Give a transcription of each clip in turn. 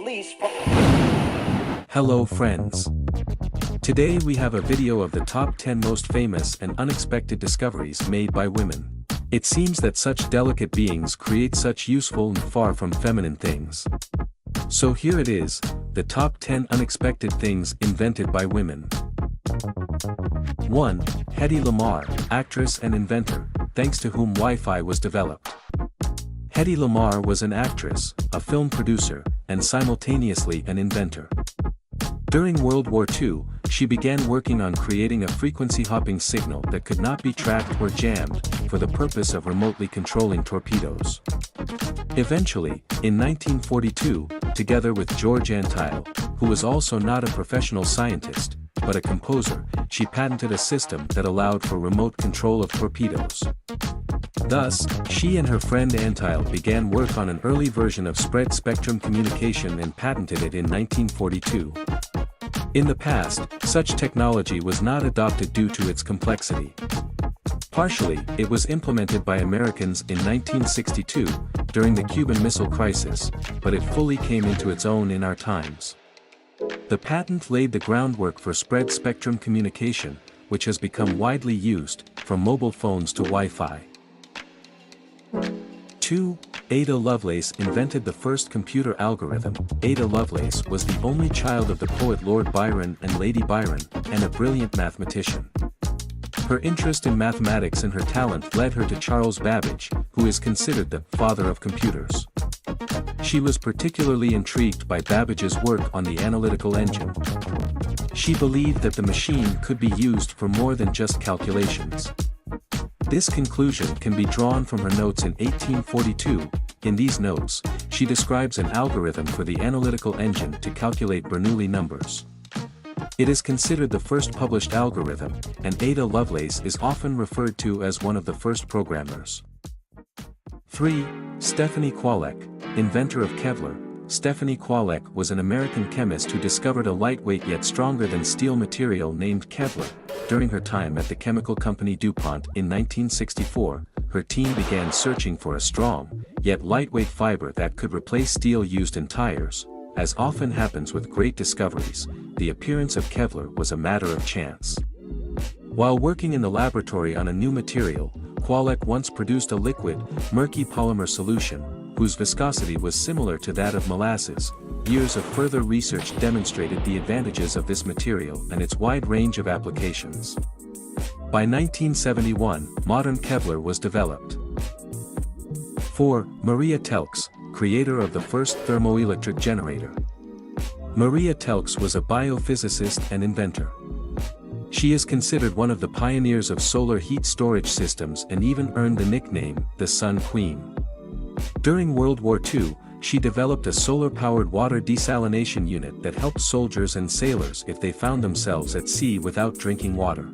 police from... Hello friends. Today we have a video of the top 10 most famous and unexpected discoveries made by women. It seems that such delicate beings create such useful and far from feminine things. So here it is, the top 10 unexpected things invented by women. 1. Hedy Lamarr, actress and inventor, thanks to whom Wi-Fi was developed. Hedy Lamarr was an actress, a film producer, and simultaneously an inventor. During World War II, she began working on creating a frequency-hopping signal that could not be tracked or jammed, for the purpose of remotely controlling torpedoes. Eventually, in 1942, together with George Antheil, who was also not a professional scientist, but a composer, she patented a system that allowed for remote control of torpedoes. Thus, she and her friend Antheil began work on an early version of spread-spectrum communication and patented it in 1942. In the past, such technology was not adopted due to its complexity. Partially, it was implemented by Americans in 1962, during the Cuban Missile Crisis, but it fully came into its own in our times. The patent laid the groundwork for spread-spectrum communication, which has become widely used, from mobile phones to Wi-Fi. 2. Ada Lovelace invented the first computer algorithm. Ada Lovelace was the only child of the poet Lord Byron and Lady Byron, and a brilliant mathematician. Her interest in mathematics and her talent led her to Charles Babbage, who is considered the father of computers. She was particularly intrigued by Babbage's work on the analytical engine. She believed that the machine could be used for more than just calculations. This conclusion can be drawn from her notes in 1842. In these notes, she describes an algorithm for the analytical engine to calculate Bernoulli numbers. It is considered the first published algorithm, and Ada Lovelace is often referred to as one of the first programmers. 3. Stephanie Kwolek, inventor of Kevlar. Stephanie Kwolek was an American chemist who discovered a lightweight yet stronger than steel material named Kevlar. During her time at the chemical company DuPont in 1964, her team began searching for a strong, yet lightweight fiber that could replace steel used in tires. As often happens with great discoveries, the appearance of Kevlar was a matter of chance. While working in the laboratory on a new material, Kwolek once produced a liquid, murky polymer solution, whose viscosity was similar to that of molasses. Years of further research demonstrated the advantages of this material and its wide range of applications. By 1971, modern Kevlar was developed. 4. Maria Telkes, creator of the first thermoelectric generator. Maria Telkes was a biophysicist and inventor. She is considered one of the pioneers of solar heat storage systems and even earned the nickname, the Sun Queen. During World War II, she developed a solar-powered water desalination unit that helped soldiers and sailors if they found themselves at sea without drinking water.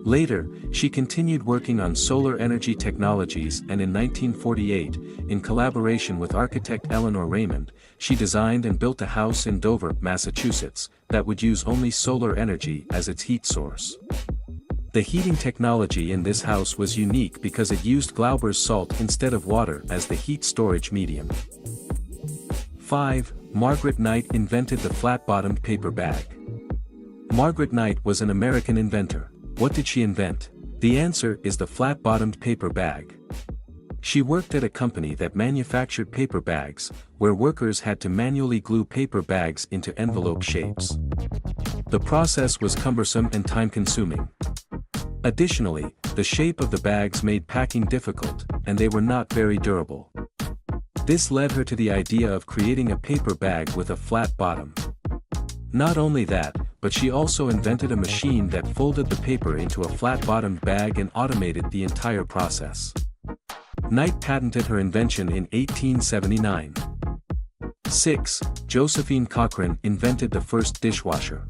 Later, she continued working on solar energy technologies, and in 1948, in collaboration with architect Eleanor Raymond, she designed and built a house in Dover, Massachusetts, that would use only solar energy as its heat source. The heating technology in this house was unique because it used Glauber's salt instead of water as the heat storage medium. 5. Margaret Knight invented the flat-bottomed paper bag. Margaret Knight was an American inventor. What did she invent? The answer is the flat-bottomed paper bag. She worked at a company that manufactured paper bags, where workers had to manually glue paper bags into envelope shapes. The process was cumbersome and time-consuming. Additionally, the shape of the bags made packing difficult, and they were not very durable. This led her to the idea of creating a paper bag with a flat bottom. Not only that, but she also invented a machine that folded the paper into a flat-bottomed bag and automated the entire process. Knight patented her invention in 1879. 6. Josephine Cochrane invented the first dishwasher.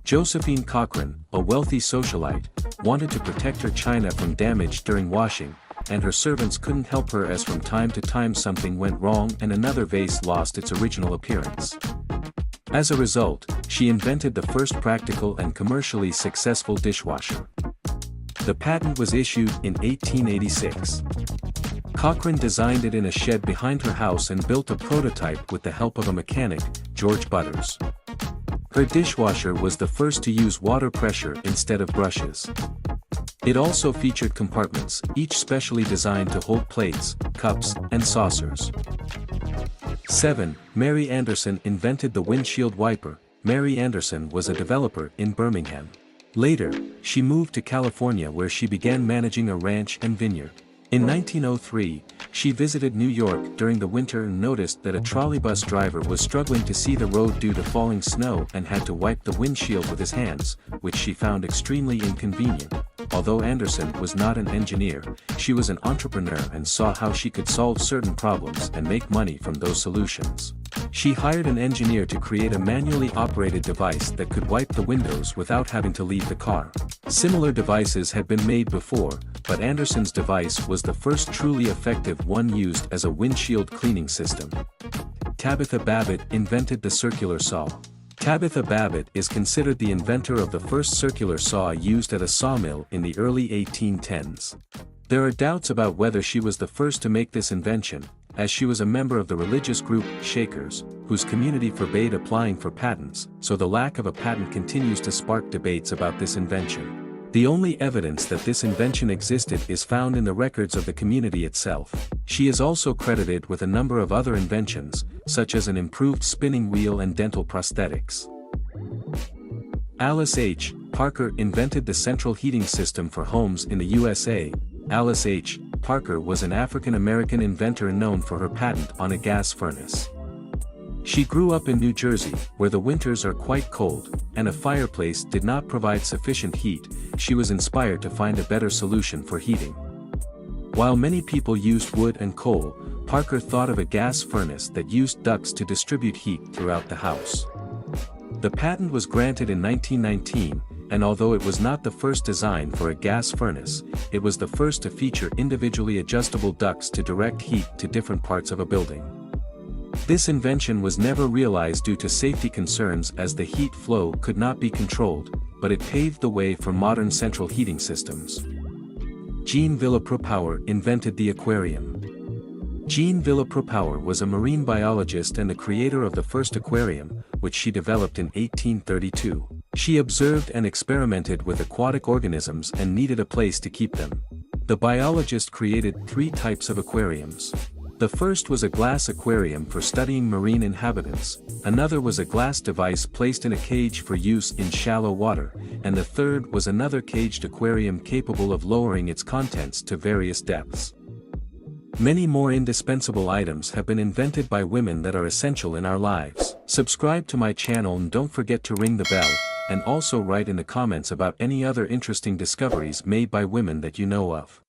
Josephine Cochrane, a wealthy socialite, wanted to protect her china from damage during washing, and her servants couldn't help her as from time to time something went wrong and another vase lost its original appearance. As a result, she invented the first practical and commercially successful dishwasher. The patent was issued in 1886. Cochrane designed it in a shed behind her house and built a prototype with the help of a mechanic, George Butters. Her dishwasher was the first to use water pressure instead of brushes. It also featured compartments, each specially designed to hold plates, cups, and saucers. 7. Mary Anderson invented the windshield wiper. Mary Anderson was a developer in Birmingham. Later, she moved to California where she began managing a ranch and vineyard. In 1903, she visited New York during the winter and noticed that a trolleybus driver was struggling to see the road due to falling snow and had to wipe the windshield with his hands, which she found extremely inconvenient. Although Anderson was not an engineer, she was an entrepreneur and saw how she could solve certain problems and make money from those solutions. She hired an engineer to create a manually operated device that could wipe the windows without having to leave the car. Similar devices had been made before, but Anderson's device was the first truly effective one used as a windshield cleaning system. Tabitha Babbitt invented the circular saw. Tabitha Babbitt is considered the inventor of the first circular saw used at a sawmill in the early 1810s. There are doubts about whether she was the first to make this invention, as she was a member of the religious group Shakers, whose community forbade applying for patents, so the lack of a patent continues to spark debates about this invention. The only evidence that this invention existed is found in the records of the community itself. She is also credited with a number of other inventions, such as an improved spinning wheel and dental prosthetics. Alice H. Parker invented the central heating system for homes in the USA. Alice H. Parker was an African-American inventor known for her patent on a gas furnace. She grew up in New Jersey, where the winters are quite cold, and a fireplace did not provide sufficient heat. She was inspired to find a better solution for heating. While many people used wood and coal, Parker thought of a gas furnace that used ducts to distribute heat throughout the house. The patent was granted in 1919, and although it was not the first design for a gas furnace, it was the first to feature individually adjustable ducts to direct heat to different parts of a building. This invention was never realized due to safety concerns as the heat flow could not be controlled, but it paved the way for modern central heating systems. Jean Villepropower invented the aquarium. Jean Villepropower was a marine biologist and the creator of the first aquarium, which she developed in 1832. She observed and experimented with aquatic organisms and needed a place to keep them. The biologist created 3 types of aquariums. The first was a glass aquarium for studying marine inhabitants, another was a glass device placed in a cage for use in shallow water, and the third was another caged aquarium capable of lowering its contents to various depths. Many more indispensable items have been invented by women that are essential in our lives. Subscribe to my channel and don't forget to ring the bell, and also write in the comments about any other interesting discoveries made by women that you know of.